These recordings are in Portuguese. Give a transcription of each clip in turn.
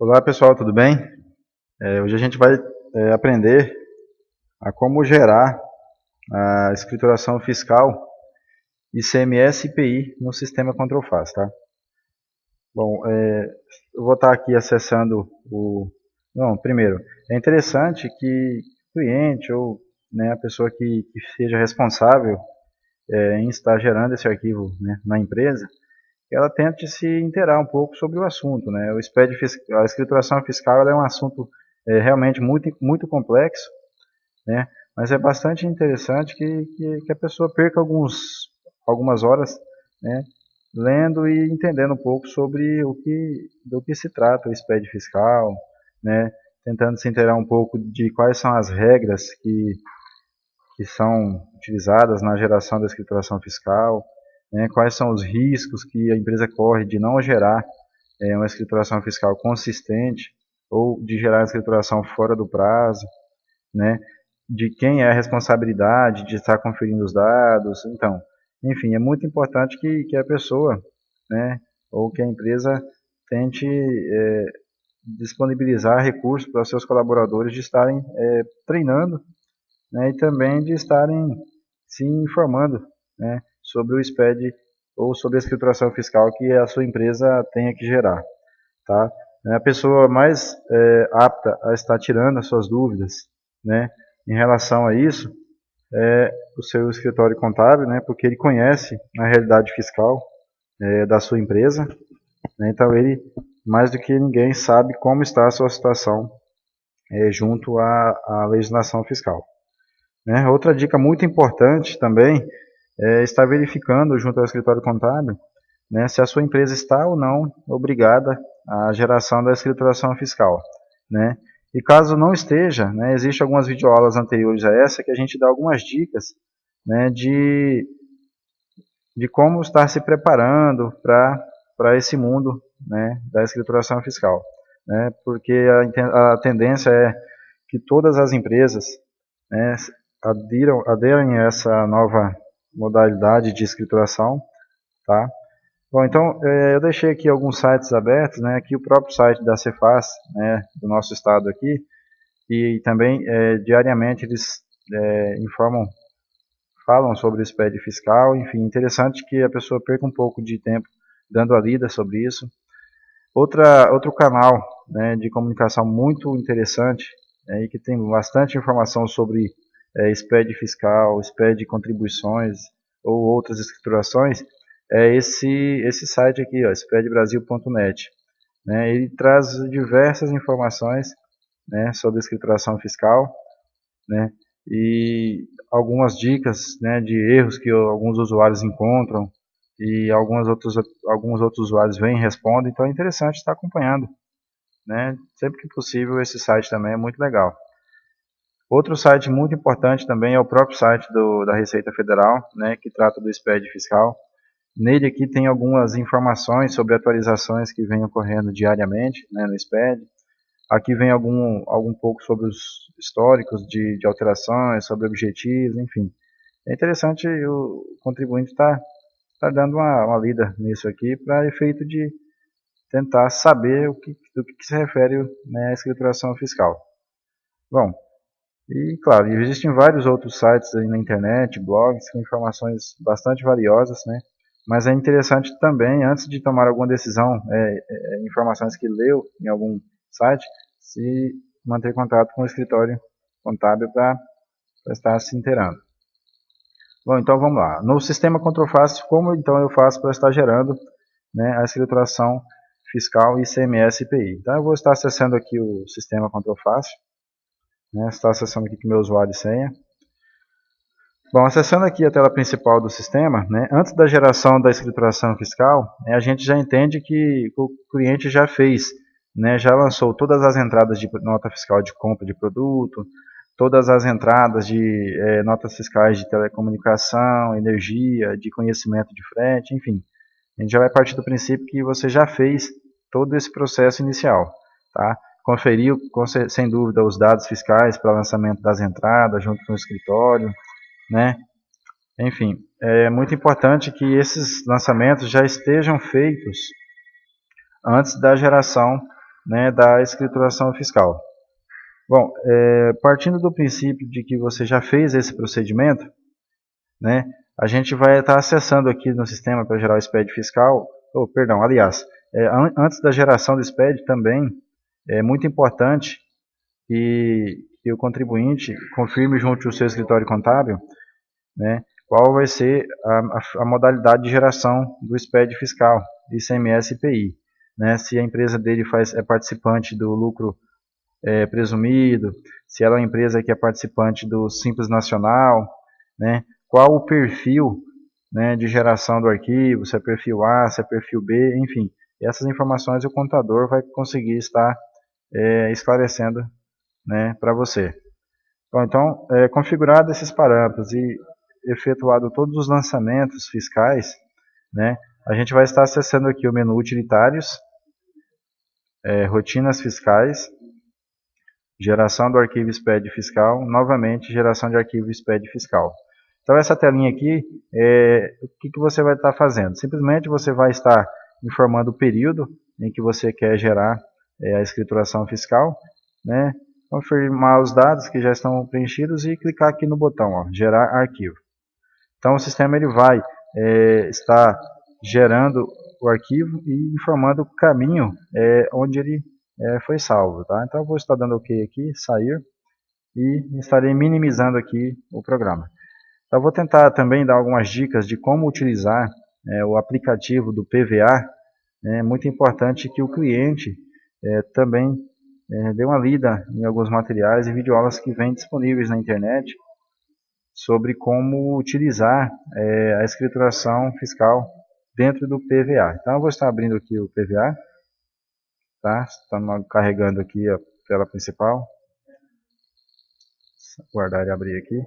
Olá pessoal, tudo bem? Hoje a gente vai aprender a como gerar a escrituração fiscal ICMS e IPI no sistema Control-Faz, tá? Bom, eu vou estar aqui acessando o... Não, primeiro, é interessante que o cliente ou, né, a pessoa que seja responsável em estar gerando esse arquivo, né, na empresa, ela tente se inteirar um pouco sobre o assunto, né? O SPED, a escrituração fiscal, ela é um assunto realmente muito complexo, né? Mas é bastante interessante que a pessoa perca algumas horas, né, lendo e entendendo um pouco sobre do que se trata o SPED fiscal, né? Tentando se inteirar um pouco de quais são as regras que são utilizadas na geração da escrituração fiscal, né, quais são os riscos que a empresa corre de não gerar uma escrituração fiscal consistente ou de gerar a escrituração fora do prazo, né, de quem é a responsabilidade de estar conferindo os dados. Então, enfim, é muito importante que a pessoa, né, ou que a empresa tente disponibilizar recursos para os seus colaboradores de estarem treinando, né, e também de estarem se informando, né, sobre o SPED ou sobre a escrituração fiscal que a sua empresa tenha que gerar. Tá? A pessoa mais apta a estar tirando as suas dúvidas, né, em relação a isso é o seu escritório contábil, né, porque ele conhece a realidade fiscal da sua empresa, né, então ele, mais do que ninguém, sabe como está a sua situação junto à legislação fiscal. Né? Outra dica muito importante também é estar verificando junto ao escritório contábil, né, se a sua empresa está ou não obrigada à geração da escrituração fiscal, né? E caso não esteja, né, existem algumas videoaulas anteriores a essa que a gente dá algumas dicas, né, de como estar se preparando para esse mundo, né, da escrituração fiscal, né? Porque a tendência é que todas as empresas, né, aderem a essa nova modalidade de escrituração, tá? Bom, então eu deixei aqui alguns sites abertos, né? Aqui o próprio site da Cefaz, né, do nosso estado aqui, e também diariamente eles informam, falam sobre o SPED fiscal, enfim, interessante que a pessoa perca um pouco de tempo dando a lida sobre isso. Outro canal, né, de comunicação muito interessante, e que tem bastante informação sobre SPED fiscal, SPED contribuições ou outras escriturações, é esse site aqui, ó, spedbrasil.net. Né, ele traz diversas informações, né, sobre escrituração fiscal, né, e algumas dicas, né, de erros que alguns usuários encontram e alguns outros usuários vêm e respondem. Então é interessante estar acompanhando, né, sempre que possível. Esse site também é muito legal. Outro site muito importante também é o próprio site da Receita Federal, né, que trata do SPED fiscal. Nele aqui tem algumas informações sobre atualizações que vêm ocorrendo diariamente, né, no SPED. Aqui vem algum pouco sobre os históricos de alterações, sobre objetivos, enfim. É interessante o contribuinte estar dando uma lida nisso aqui para efeito de tentar saber do que se refere, né, à escrituração fiscal. Bom, e claro, existem vários outros sites aí na internet, blogs, com informações bastante valiosas, né? Mas é interessante também, antes de tomar alguma decisão, informações que leu em algum site, se manter contato com o escritório contábil para estar se inteirando. Bom, então vamos lá. No sistema Control-Faz, como então eu faço para estar gerando, né, a escrituração fiscal ICMS e IPI? Então eu vou estar acessando aqui o sistema Control-Faz, né, estou acessando aqui com o meu usuário e senha. Bom, acessando aqui a tela principal do sistema, né, antes da geração da escrituração fiscal, a gente já entende que o cliente já fez, né, já lançou todas as entradas de nota fiscal de compra de produto, todas as entradas de notas fiscais de telecomunicação, energia, de conhecimento de frete, enfim. A gente já vai partir do princípio que você já fez todo esse processo inicial, tá? Conferiu, sem dúvida, os dados fiscais para lançamento das entradas junto com o escritório, né? Enfim, é muito importante que esses lançamentos já estejam feitos antes da geração né, da escrituração fiscal. Bom, partindo do princípio de que você já fez esse procedimento, né, a gente vai estar acessando aqui no sistema para gerar o SPED fiscal, aliás, antes da geração do SPED também é muito importante que o contribuinte confirme junto ao seu escritório contábil, né, qual vai ser a modalidade de geração do SPED fiscal, ICMS e IPI. Né, se a empresa dele é participante do lucro presumido, se ela é uma empresa que é participante do Simples Nacional, né, qual o perfil, né, de geração do arquivo, se é perfil A, se é perfil B, enfim. Essas informações o contador vai conseguir estar esclarecendo, né, para você. Bom, então, configurado esses parâmetros e efetuado todos os lançamentos fiscais, né, a gente vai estar acessando aqui o menu Utilitários, Rotinas Fiscais, geração do arquivo SPED fiscal, novamente geração de arquivo SPED fiscal. Então essa telinha aqui, o que você vai estar fazendo? Simplesmente você vai estar informando o período em que você quer gerar a escrituração fiscal, né? Confirmar os dados que já estão preenchidos e clicar aqui no botão, ó, gerar arquivo. Então o sistema ele vai estar gerando o arquivo e informando o caminho onde ele foi salvo. Tá? Então eu vou estar dando OK aqui, sair, e estarei minimizando aqui o programa. Então, eu vou tentar também dar algumas dicas de como utilizar o aplicativo do PVA. É muito importante que o cliente também dê uma lida em alguns materiais e videoaulas que vêm disponíveis na internet sobre como utilizar a escrituração fiscal dentro do PVA. Então eu vou estar abrindo aqui o PVA, tá? Estamos carregando aqui a tela principal. Guardar e abrir aqui.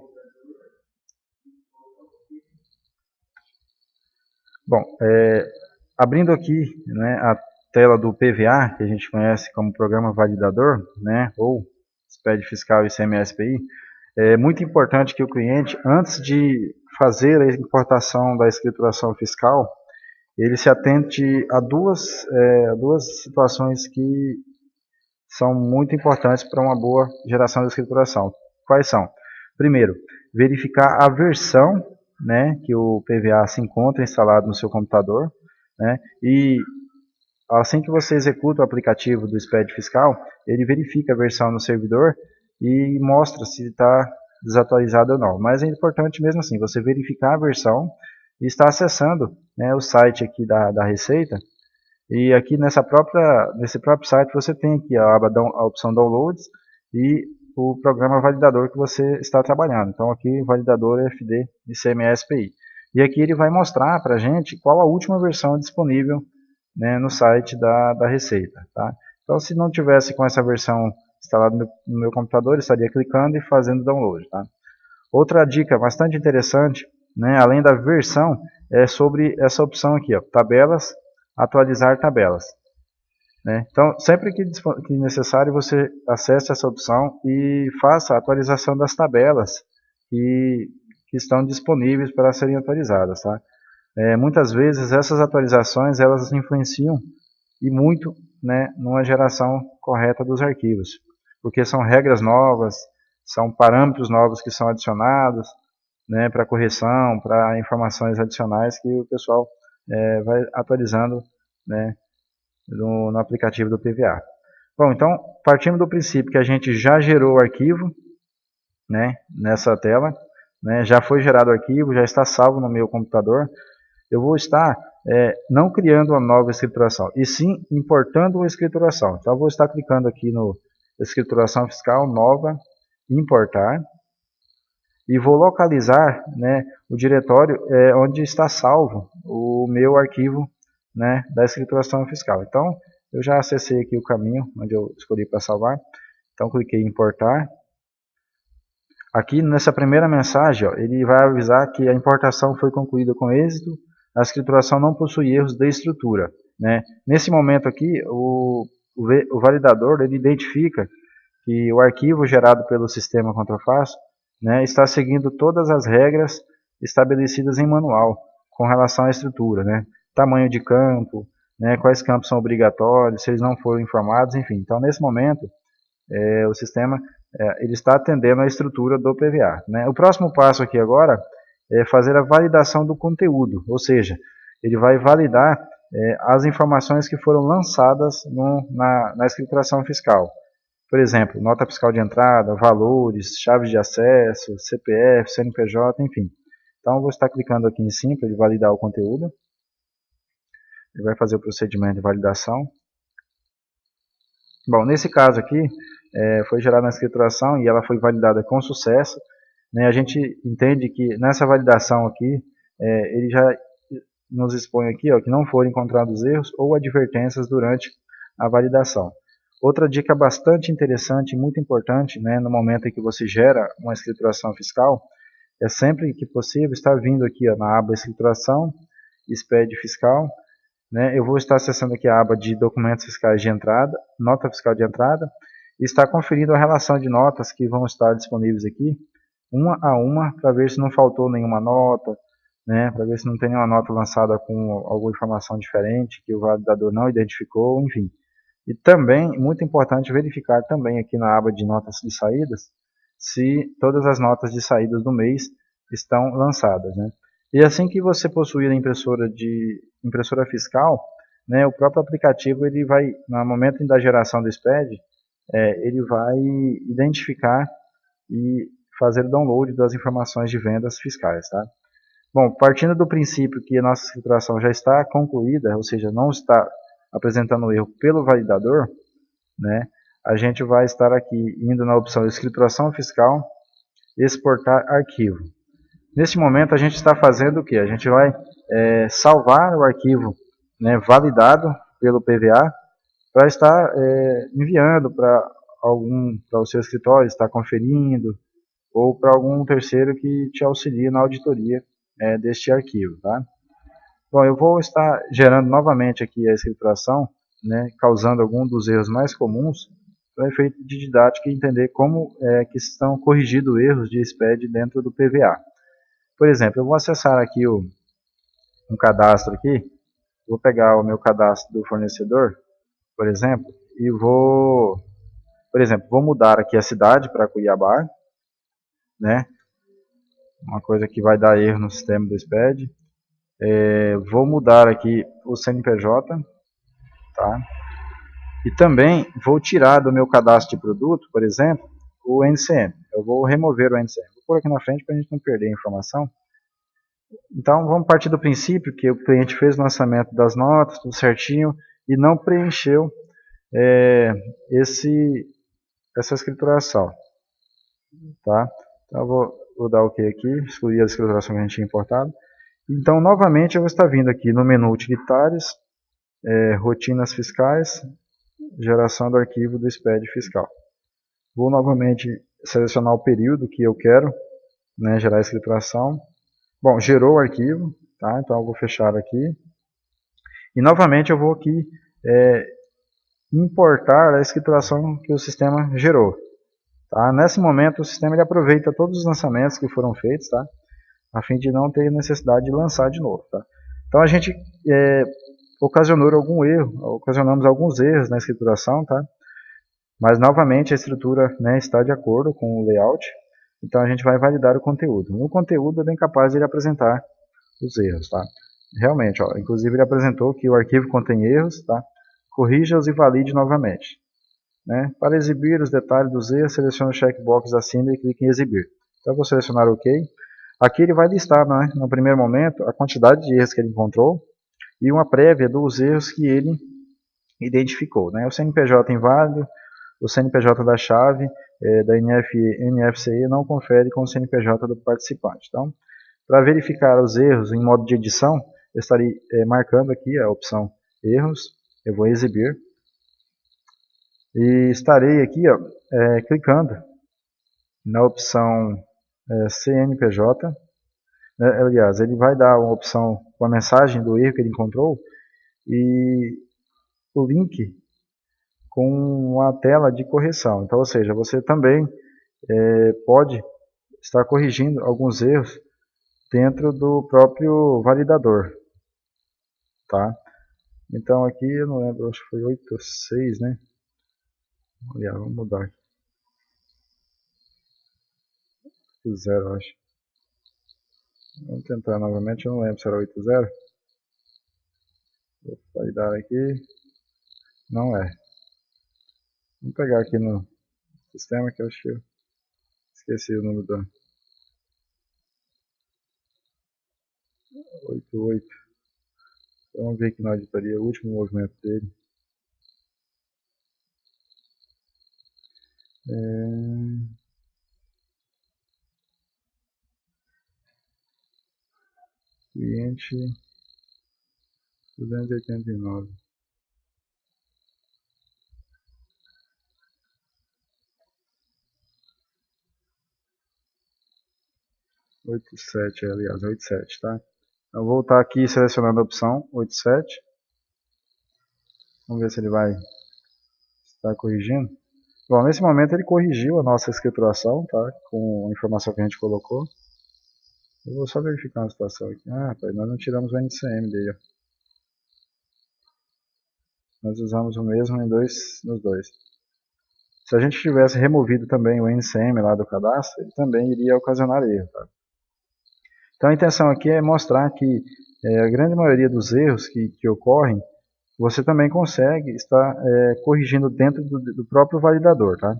Bom, abrindo aqui, né, a tela do PVA, que a gente conhece como Programa Validador, né, ou SPED Fiscal e ICMS-PI, é muito importante que o cliente, antes de fazer a importação da escrituração fiscal, ele se atente a duas situações que são muito importantes para uma boa geração de escrituração. Quais são? Primeiro, verificar a versão, né, que o PVA se encontra instalado no seu computador, né, e assim que você executa o aplicativo do SPED fiscal, ele verifica a versão no servidor e mostra se está desatualizado ou não. Mas é importante mesmo assim, você verificar a versão e estar acessando, né, o site aqui da Receita. E aqui nesse próprio site você tem aqui a opção Downloads e o programa validador que você está trabalhando. Então aqui validador FD ICMS-PI. E aqui ele vai mostrar para a gente qual a última versão disponível, né, no site da Receita. Tá? Então se não tivesse com essa versão instalada no meu computador, eu estaria clicando e fazendo download. Tá? Outra dica bastante interessante, né, além da versão, é sobre essa opção aqui, ó, tabelas, atualizar tabelas. Né? Então, sempre que necessário, você acesse essa opção e faça a atualização das tabelas que estão disponíveis para serem atualizadas. Tá? Muitas vezes essas atualizações elas influenciam e muito, né, numa geração correta dos arquivos, porque são regras novas, são parâmetros novos que são adicionados, né, para correção, para informações adicionais que o pessoal vai atualizando, né, no aplicativo do PVA. Bom, então, partindo do princípio que a gente já gerou o arquivo, né, nessa tela, né, já foi gerado o arquivo, já está salvo no meu computador, eu vou estar não criando uma nova escrituração, e sim importando uma escrituração. Então, eu vou estar clicando aqui no escrituração fiscal, nova, importar, e vou localizar, né, o diretório onde está salvo o meu arquivo, né, da escrituração fiscal. Então, eu já acessei aqui o caminho onde eu escolhi para salvar. Então, cliquei em importar. Aqui nessa primeira mensagem, ó, ele vai avisar que a importação foi concluída com êxito, a escrituração não possui erros de estrutura. Né? Nesse momento aqui, o validador ele identifica que o arquivo gerado pelo sistema contrafaço, né, está seguindo todas as regras estabelecidas em manual com relação à estrutura, né? Tamanho de campo, né, quais campos são obrigatórios, se eles não foram informados, enfim. Então, nesse momento, o sistema ele está atendendo a estrutura do PVA. Né? O próximo passo aqui agora é fazer a validação do conteúdo, ou seja, ele vai validar as informações que foram lançadas na escrituração fiscal. Por exemplo, nota fiscal de entrada, valores, chaves de acesso, CPF, CNPJ, enfim. Então, eu vou estar clicando aqui em cima para ele validar o conteúdo. Ele vai fazer o procedimento de validação. Bom, nesse caso aqui, foi gerada a escrituração e ela foi validada com sucesso. Né? A gente entende que nessa validação aqui, ele já nos expõe aqui que não foram encontrados erros ou advertências durante a validação. Outra dica bastante interessante e muito importante, né, no momento em que você gera uma escrituração fiscal, é sempre que possível estar vindo aqui na aba escrituração, SPED fiscal, né, eu vou estar acessando aqui a aba de documentos fiscais de entrada, nota fiscal de entrada, e estar conferindo a relação de notas que vão estar disponíveis aqui, uma a uma, para ver se não faltou nenhuma nota, né, para ver se não tem nenhuma nota lançada com alguma informação diferente que o validador não identificou, enfim. E também, muito importante, verificar também aqui na aba de notas de saídas, se todas as notas de saídas do mês estão lançadas. Né? E assim que você possuir a impressora fiscal, né, o próprio aplicativo, ele vai, no momento da geração do SPED, ele vai identificar e fazer o download das informações de vendas fiscais. Tá? Bom, partindo do princípio que a nossa escrituração já está concluída, ou seja, não está apresentando erro pelo validador, né, a gente vai estar aqui indo na opção escrituração fiscal, exportar arquivo. Neste momento a gente está fazendo o que? A gente vai salvar o arquivo, né, validado pelo PVA para estar enviando para o seu escritório, estar conferindo, ou para algum terceiro que te auxilie na auditoria deste arquivo. Tá? Bom, eu vou estar gerando novamente aqui a escrituração, né, causando algum dos erros mais comuns, para efeito de didática e entender como que estão corrigidos erros de SPED dentro do PVA. Por exemplo, eu vou acessar aqui um cadastro aqui, vou pegar o meu cadastro do fornecedor, por exemplo, e vou mudar aqui a cidade para Cuiabá, né, uma coisa que vai dar erro no sistema do SPED. Vou mudar aqui o CNPJ, tá? E também vou tirar do meu cadastro de produto, por exemplo, o NCM. Eu vou remover o NCM. Vou pôr aqui na frente para a gente não perder a informação. Então vamos partir do princípio que o cliente fez o lançamento das notas, tudo certinho, e não preencheu essa escrituração. Tá? Então eu vou dar OK aqui, excluir a escrituração que a gente tinha importado. Então novamente eu vou estar vindo aqui no menu utilitários, rotinas fiscais, geração do arquivo do SPED fiscal. Vou novamente selecionar o período que eu quero, né, gerar a escrituração. Bom, gerou o arquivo, tá? Então eu vou fechar aqui. E novamente eu vou aqui importar a escrituração que o sistema gerou. Tá? Nesse momento o sistema ele aproveita todos os lançamentos que foram feitos, tá? A fim de não ter necessidade de lançar de novo. Tá? Então a gente ocasionamos alguns erros na escrituração, tá? Mas novamente a estrutura, né, está de acordo com o layout, então a gente vai validar o conteúdo. No conteúdo é bem capaz de ele apresentar os erros. Tá? Realmente, inclusive ele apresentou que o arquivo contém erros, tá? Corrija-os e valide novamente. Né? Para exibir os detalhes dos erros, selecione o checkbox acima e clique em exibir. Então eu vou selecionar OK. Aqui ele vai listar, né, no primeiro momento, a quantidade de erros que ele encontrou e uma prévia dos erros que ele identificou. Né? O CNPJ inválido, o CNPJ da chave da NFCE não confere com o CNPJ do participante. Então, para verificar os erros em modo de edição, eu estarei marcando aqui a opção erros, eu vou exibir, e estarei aqui clicando na opção CNPJ. Aliás, ele vai dar uma opção com a mensagem do erro que ele encontrou e o link com a tela de correção. Então, ou seja, você também pode estar corrigindo alguns erros dentro do próprio validador. Tá? Então aqui eu não lembro, acho que foi 86, né? Olha, vamos mudar aqui. 80, acho. Vamos tentar novamente, eu não lembro se era 80. Vou validar aqui. Não é. Vamos pegar aqui no sistema que eu acho que eu esqueci o número da 88. Então, vamos ver aqui na auditoria o último movimento dele. Cliente 289. 87, aliás, 87, tá? Eu vou voltar aqui selecionando a opção 87. Vamos ver se ele vai estar corrigindo. Bom, nesse momento ele corrigiu a nossa escrituração, tá? Com a informação que a gente colocou. Eu vou só verificar uma situação aqui. Ah, rapaz, nós não tiramos o NCM dele, ó. Nós usamos o mesmo nos dois. Se a gente tivesse removido também o NCM lá do cadastro, ele também iria ocasionar erro, tá? Então a intenção aqui é mostrar que a grande maioria dos erros que ocorrem, você também consegue estar corrigindo dentro do próprio validador, tá?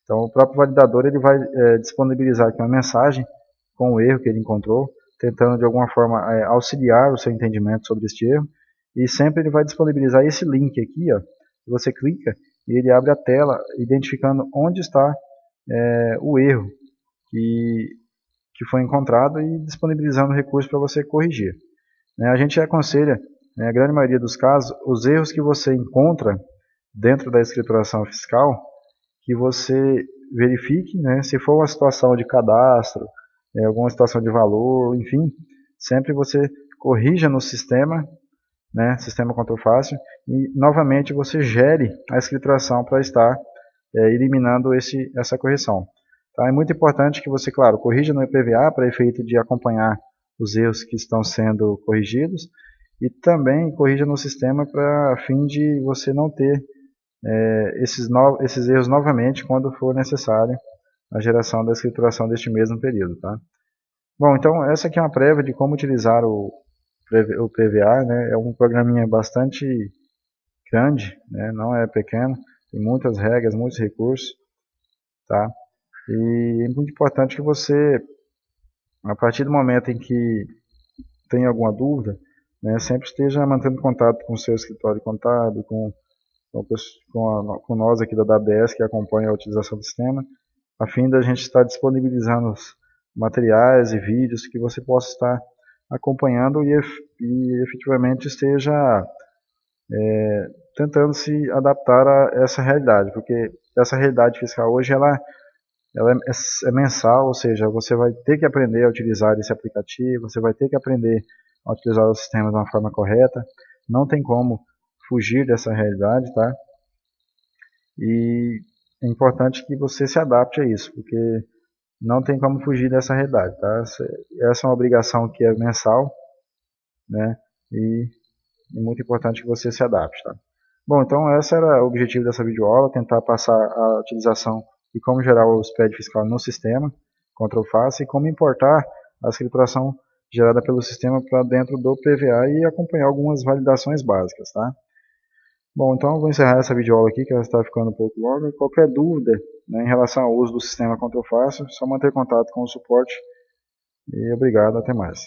Então o próprio validador ele vai disponibilizar aqui uma mensagem com o erro que ele encontrou, tentando de alguma forma auxiliar o seu entendimento sobre este erro, e sempre ele vai disponibilizar esse link aqui, ó, que você clica e ele abre a tela identificando onde está o erro que foi encontrado e disponibilizando recursos para você corrigir. A gente aconselha, na grande maioria dos casos, os erros que você encontra dentro da escrituração fiscal, que você verifique, se for uma situação de cadastro, alguma situação de valor, enfim, sempre você corrija no sistema, sistema Control Fácil, e novamente você gere a escrituração para estar eliminando essa correção. Tá? É muito importante que você, claro, corrija no IPVA para efeito de acompanhar os erros que estão sendo corrigidos e também corrija no sistema para fim de você não ter esses erros novamente quando for necessário a geração da escrituração deste mesmo período. Tá? Bom, então essa aqui é uma prévia de como utilizar o PVA, né? É um programinha bastante grande, né? Não é pequeno, tem muitas regras, muitos recursos, tá? E é muito importante que você, a partir do momento em que tem alguma dúvida, sempre esteja mantendo contato com o seu escritório contábil, com nós aqui da WBS que acompanha a utilização do sistema, a fim da gente estar disponibilizando os materiais e vídeos que você possa estar acompanhando e efetivamente esteja tentando se adaptar a essa realidade, porque essa realidade fiscal hoje ela é mensal, ou seja, você vai ter que aprender a utilizar esse aplicativo, você vai ter que aprender a utilizar o sistema de uma forma correta, não tem como fugir dessa realidade, tá? E é importante que você se adapte a isso, porque não tem como fugir dessa realidade, tá? Essa é uma obrigação que é mensal, né? E é muito importante que você se adapte, tá? Bom, então esse era o objetivo dessa videoaula, tentar passar a utilização e como gerar o SPED fiscal no sistema, Ctrl Face, e como importar a escrituração gerada pelo sistema para dentro do PVA e acompanhar algumas validações básicas, tá? Bom, então eu vou encerrar essa videoaula aqui, que ela está ficando um pouco longa. Qualquer dúvida em relação ao uso do sistema Ctrl Face, é só manter contato com o suporte. E obrigado, até mais.